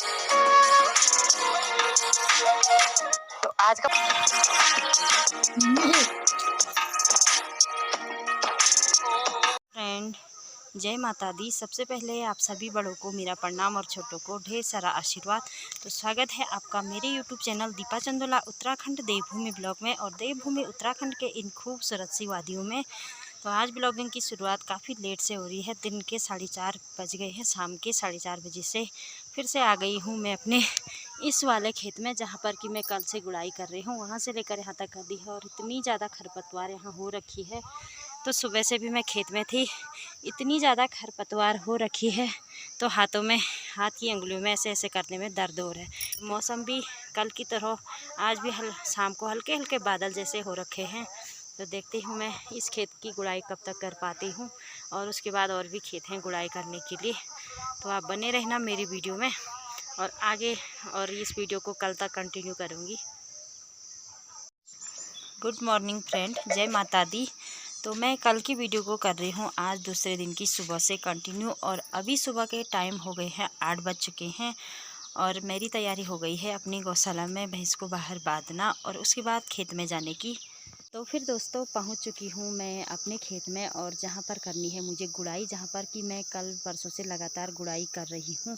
तो आज का फ्रेंड, जय माता दी। सबसे पहले आप सभी बड़ों को मेरा प्रणाम और छोटों को ढेर सारा आशीर्वाद। तो स्वागत है आपका मेरे यूट्यूब चैनल दीपा चंदोला उत्तराखंड देवभूमि ब्लॉग में और देवभूमि उत्तराखंड के इन खूबसूरत सी वादियों में। तो आज ब्लॉगिंग की शुरुआत काफ़ी लेट से हो रही है। दिन के 4:30 बज गए हैं। शाम के 4:30 बजे से फिर से आ गई हूँ मैं अपने इस वाले खेत में, जहाँ पर कि मैं कल से गुड़ाई कर रही हूँ। वहाँ से लेकर यहाँ तक कर दी है और इतनी ज़्यादा खरपतवार यहाँ हो रखी है। तो सुबह से भी मैं खेत में थी, इतनी ज़्यादा खरपतवार हो रखी है तो हाथों में, हाथ की अंगुलियों में ऐसे ऐसे करने में दर्द हो रहा है। मौसम भी कल की तरह आज भी शाम को हल्के हल्के बादल जैसे हो रखे हैं। तो देखती हूँ मैं इस खेत की गुड़ाई कब तक कर पाती हूँ और उसके बाद और भी खेत हैं गुड़ाई करने के लिए। तो आप बने रहना मेरी वीडियो में और आगे, और इस वीडियो को कल तक कंटिन्यू करूँगी। गुड मॉर्निंग फ्रेंड, जय माता दी। तो मैं कल की वीडियो को कर रही हूँ आज दूसरे दिन की सुबह से कंटिन्यू। और अभी सुबह के टाइम हो गए हैं 8 बज चुके हैं और मेरी तैयारी हो गई है अपनी गौशाला में भैंस को बाहर बांधना और उसके बाद खेत में जाने की। तो फिर दोस्तों पहुंच चुकी हूं मैं अपने खेत में और जहां पर करनी है मुझे गुड़ाई, जहां पर कि मैं कल परसों से लगातार गुड़ाई कर रही हूं।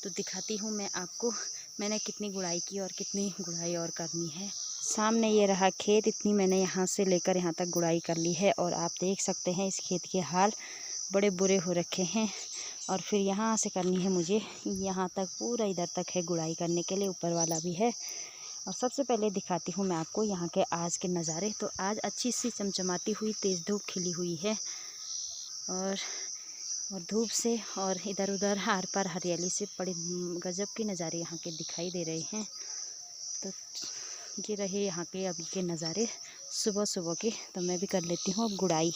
तो दिखाती हूं मैं आपको मैंने कितनी गुड़ाई की और कितनी गुड़ाई और करनी है। सामने ये रहा खेत, इतनी मैंने यहाँ से लेकर यहाँ तक गुड़ाई कर ली है और आप देख सकते हैं इस खेत के हाल बड़े बुरे हो रखे हैं। और फिर यहाँ से करनी है मुझे, यहाँ तक पूरा इधर तक है गुड़ाई करने के लिए, ऊपर वाला भी है। और सबसे पहले दिखाती हूँ मैं आपको यहाँ के आज के नज़ारे। तो आज अच्छी सी चमचमाती हुई तेज़ धूप खिली हुई है और धूप से और इधर उधर आर पार हरियाली से बड़े गजब के नज़ारे यहाँ के दिखाई दे रहे हैं। तो ये रहे यहाँ के अभी के नज़ारे सुबह सुबह के। तो मैं भी कर लेती हूँ अब गुड़ाई।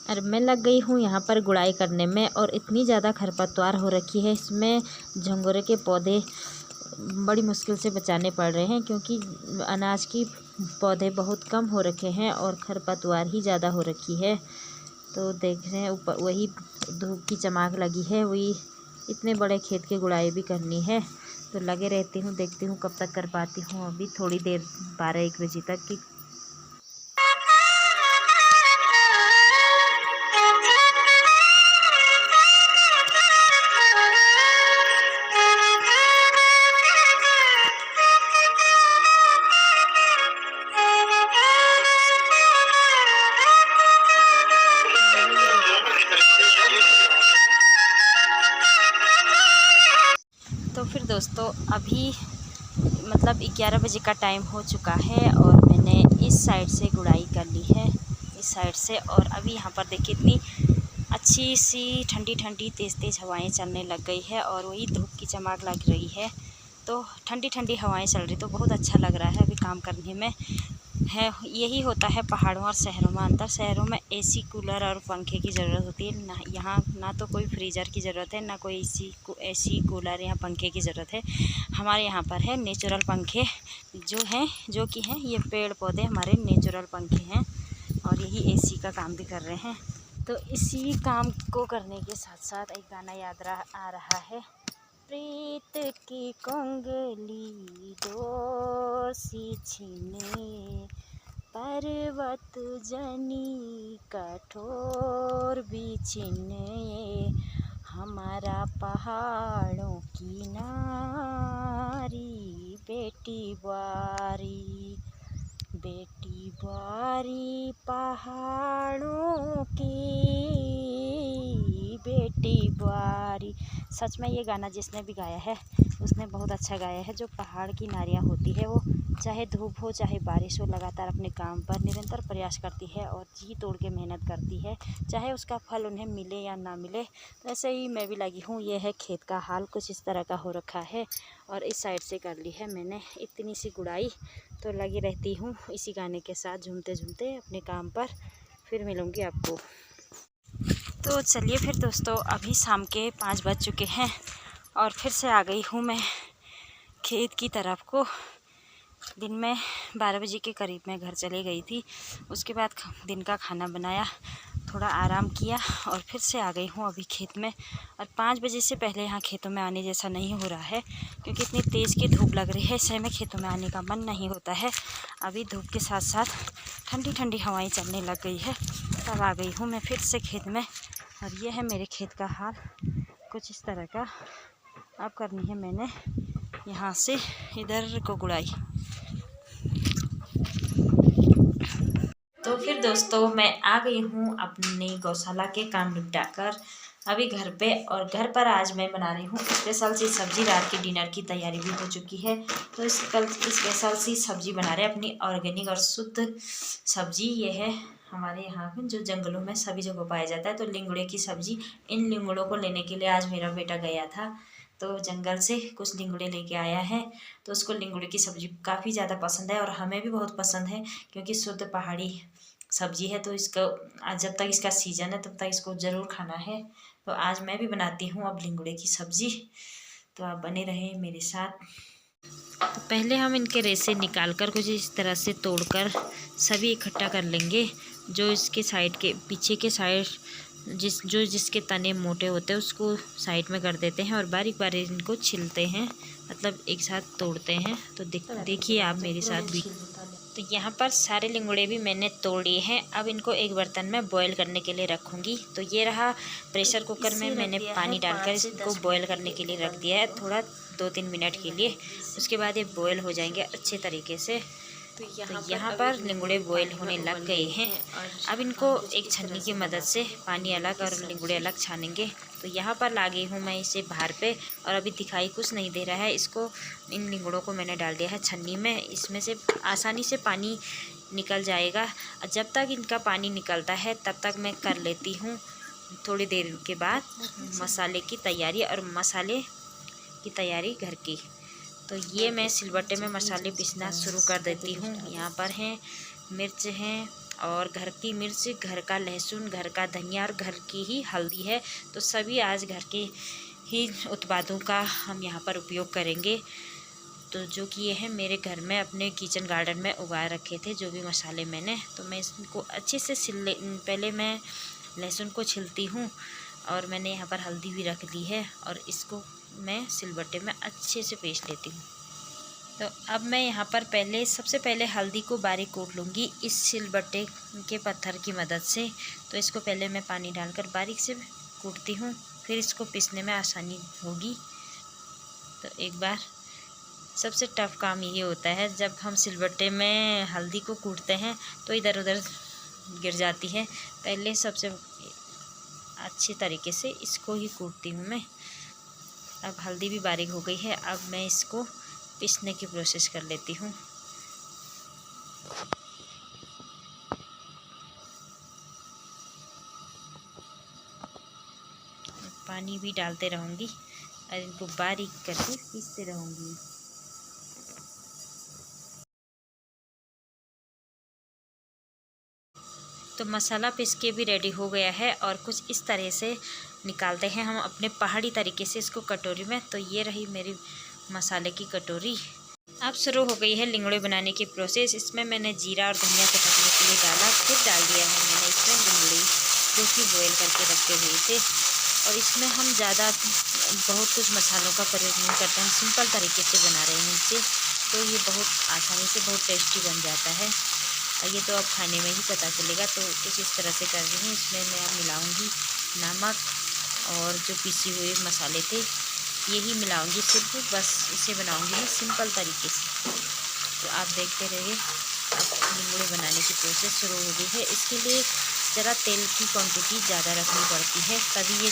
और मैं लग गई हूँ यहाँ पर गुड़ाई करने में और इतनी ज़्यादा खरपतवार हो रखी है, इसमें झंगोरे के पौधे बड़ी मुश्किल से बचाने पड़ रहे हैं क्योंकि अनाज की पौधे बहुत कम हो रखे हैं और खरपतवार ही ज़्यादा हो रखी है। तो देख रहे हैं ऊपर वही धूप की चमक लगी है, वही इतने बड़े खेत की गुड़ाई भी करनी है। तो लगे रहती हूँ, देखती हूँ कब तक कर पाती हूँ। अभी थोड़ी देर 12-1 बजे तक की। तो फिर दोस्तों अभी मतलब 11 बजे का टाइम हो चुका है और मैंने इस साइड से गुड़ाई कर ली है, इस साइड से। और अभी यहाँ पर देखिए इतनी अच्छी सी ठंडी ठंडी तेज़ तेज़ हवाएं चलने लग गई है और वही धूप की चमक लग रही है। तो ठंडी ठंडी हवाएं चल रही तो बहुत अच्छा लग रहा है अभी काम करने में है। यही होता है पहाड़ों और शहरों में अंतर। शहरों में एसी कूलर और पंखे की ज़रूरत होती है ना, यहाँ ना तो कोई फ्रीज़र की ज़रूरत है ना कोई एसी कूलर या पंखे की ज़रूरत है। हमारे यहाँ पर है नेचुरल पंखे जो हैं, जो कि हैं ये पेड़ पौधे हमारे नेचुरल पंखे हैं और यही एसी का काम भी कर रहे हैं। तो इसी काम को करने के साथ साथ एक गाना याद आ रहा है, प्रीत की कंगली डोर सी छीने, पर्वत जनी कठोर बिछने, हमारा पहाड़ों की नारी बेटी बारी, बेटी बारी पहाड़ों की बेटी बारी। सच में ये गाना जिसने भी गाया है उसने बहुत अच्छा गाया है। जो पहाड़ की नारियाँ होती है वो चाहे धूप हो चाहे बारिश हो लगातार अपने काम पर निरंतर प्रयास करती है और जी तोड़ के मेहनत करती है, चाहे उसका फल उन्हें मिले या ना मिले। तो ऐसे ही मैं भी लगी हूँ। ये है खेत का हाल, कुछ इस तरह का हो रखा है और इस साइड से कर ली है मैंने इतनी सी गुड़ाई। तो लगी रहती हूँ इसी गाने के साथ झूमते झूमते अपने काम पर। फिर मिलूँगी आपको। तो चलिए फिर दोस्तों अभी शाम के 5 बज चुके हैं और फिर से आ गई हूँ मैं खेत की तरफ को। दिन में 12 बजे के करीब मैं घर चली गई थी। उसके बाद दिन का खाना बनाया थोड़ा आराम किया और फिर से आ गई हूँ अभी खेत में। और 5 बजे से पहले यहाँ खेतों में आने जैसा नहीं हो रहा है, क्योंकि इतनी तेज़ की धूप लग रही है, इससे में खेतों में आने का मन नहीं होता है। अभी धूप के साथ साथ ठंडी ठंडी हवाएं चलने लग गई है, तब आ गई हूँ मैं फिर से खेत में। और ये है मेरे खेत का हाल कुछ इस तरह का। अब करनी है मैंने यहाँ से इधर को गुड़ाई। तो फिर दोस्तों मैं आ गई हूँ अपनी गौशाला के काम निपटाकर अभी घर पे। और घर पर आज मैं बना रही हूँ स्पेशल सी सब्ज़ी। रात के डिनर की तैयारी भी हो चुकी है, तो कल स्पेशल सी सब्ज़ी बना रहे हैं, अपनी ऑर्गेनिक और शुद्ध सब्ज़ी। ये है हमारे यहाँ जो जंगलों में सभी जगह पाया जाता है, तो लिंगड़े की सब्ज़ी। इन लिंगड़ों को लेने के लिए आज मेरा बेटा गया था, तो जंगल से कुछ लिंगड़े लेके आया है। तो उसको लिंगड़े की सब्ज़ी काफ़ी ज़्यादा पसंद है और हमें भी बहुत पसंद है, क्योंकि शुद्ध पहाड़ी सब्ज़ी है। तो इसका जब तक इसका सीज़न है तब तक इसको ज़रूर खाना है। तो आज मैं भी बनाती हूँ अब लिंगड़े की सब्ज़ी, तो आप बने रहें मेरे साथ। तो पहले हम इनके रेसे निकाल कर कुछ इस तरह से तोड़कर सभी इकट्ठा कर लेंगे। जो इसके साइड के पीछे के साइड जिसके तने मोटे होते हैं उसको साइड में कर देते हैं और बारीक बारीक इनको छिलते हैं, मतलब एक साथ तोड़ते हैं। तो देखिए आप मेरे साथ भी। तो यहाँ पर सारे लिंगड़े भी मैंने तोड़ लिए हैं। अब इनको एक बर्तन में बॉईल करने के लिए रखूँगी। तो ये रहा प्रेशर कुकर में मैंने पानी डालकर इसको बॉईल करने के लिए रख दिया है, थोड़ा 2-3 मिनट के लिए। उसके बाद ये बॉईल हो जाएंगे अच्छे तरीके से। तो यहाँ पर लिंगड़े बॉईल होने लग गए हैं। अब इनको एक छन्नी की मदद से पानी अलग और लिंगड़े अलग छानेंगे। तो यहाँ पर ला गई हूँ मैं इसे बाहर पे, और अभी दिखाई कुछ नहीं दे रहा है। इसको इन लिंगड़ों को मैंने डाल दिया है छन्नी में, इसमें से आसानी से पानी निकल जाएगा। जब तक इनका पानी निकलता है तब तक मैं कर लेती हूँ थोड़ी देर के बाद मसाले की तैयारी। और मसाले की तैयारी घर की, तो ये मैं सिलबट्टे में मसाले पीसना शुरू कर देती हूँ। यहाँ पर हैं मिर्च हैं और घर की मिर्च, घर का लहसुन, घर का धनिया और घर की ही हल्दी है। तो सभी आज घर के ही उत्पादों का हम यहाँ पर उपयोग करेंगे। तो जो कि ये है मेरे घर में अपने किचन गार्डन में उगा रखे थे जो भी मसाले मैंने। तो मैं इसको अच्छे से पहले मैं लहसुन को छिलती हूँ, और मैंने यहाँ पर हल्दी भी रख ली है, और इसको मैं सिलबट्टे में अच्छे से पीस लेती हूँ। तो अब मैं यहाँ पर सबसे पहले हल्दी को बारीक कूट लूँगी इस सिलबट्टे के पत्थर की मदद से। तो इसको पहले मैं पानी डालकर बारीक से कूटती हूँ, फिर इसको पीसने में आसानी होगी। तो एक बार सबसे टफ़ काम ये होता है, जब हम सिलबट्टे में हल्दी को कूटते हैं तो इधर उधर गिर जाती है। पहले सबसे अच्छी तरीके से इसको ही कूटती हूँ मैं। अब हल्दी भी बारीक हो गई है, अब मैं इसको पीसने की प्रोसेस कर लेती हूँ। पानी भी डालते रहूँगी और इनको बारीक करके पीसते रहूँगी। तो मसाला पीस के भी रेडी हो गया है, और कुछ इस तरह से निकालते हैं हम अपने पहाड़ी तरीके से इसको कटोरी में। तो ये रही मेरी मसाले की कटोरी। अब शुरू हो गई है लिंगड़े बनाने की प्रोसेस। इसमें मैंने जीरा और धनिया को पकने के लिए डाला, फिर डाल दिया है मैंने इसमें लिंगड़े जो कि बॉयल करके रखे हुए थे। और इसमें हम ज़्यादा बहुत कुछ मसालों का प्रयोग नहीं करते हैं, सिंपल तरीके से बना रहे हैं इसे। तो ये बहुत आसानी से बहुत टेस्टी बन जाता है, और ये तो अब खाने में ही पता चलेगा। तो कुछ इस तरह से कर रही हूँ। इसमें मैं अब मिलाऊँगी नमक और जो पिसी हुए मसाले थे यही मिलाऊंगी सिर्फ, बस इसे बनाऊंगी मैं सिंपल तरीके से। तो आप देखते रहिए। अब लिंगड़े बनाने की प्रोसेस शुरू हो गई है। इसके लिए ज़रा तेल की क्वांटिटी ज़्यादा रखनी पड़ती है, तभी ये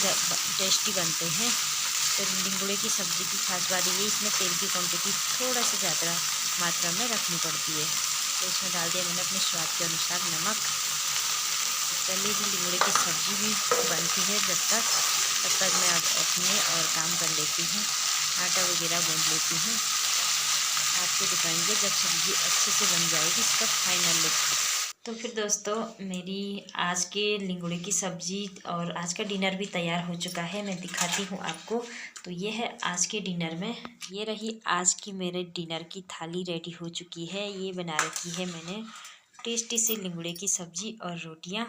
टेस्टी बनते हैं। तो लिंगड़े की सब्ज़ी की खास बात ये, इसमें तेल की क्वांटिटी थोड़ा सा ज़्यादा मात्रा में रखनी पड़ती है। तो इसमें डाल दिया मैंने अपने स्वाद के अनुसार नमक। चलिए भी लिंगड़े की सब्ज़ी भी बनती है तब तक मैं अब अपने और काम कर लेती हूँ, आटा वगैरह गूँध लेती हूँ। आपको दिखाएंगे जब सब्ज़ी अच्छे से बन जाएगी इसका फाइनल लुक। तो फिर दोस्तों मेरी आज के लिंगड़े की सब्ज़ी और आज का डिनर भी तैयार हो चुका है, मैं दिखाती हूँ आपको। तो ये है आज के डिनर में, ये रही आज की मेरे डिनर की थाली रेडी हो चुकी है। ये बना रखी है मैंने टेस्टी सी लिंगड़े की सब्ज़ी और रोटियाँ।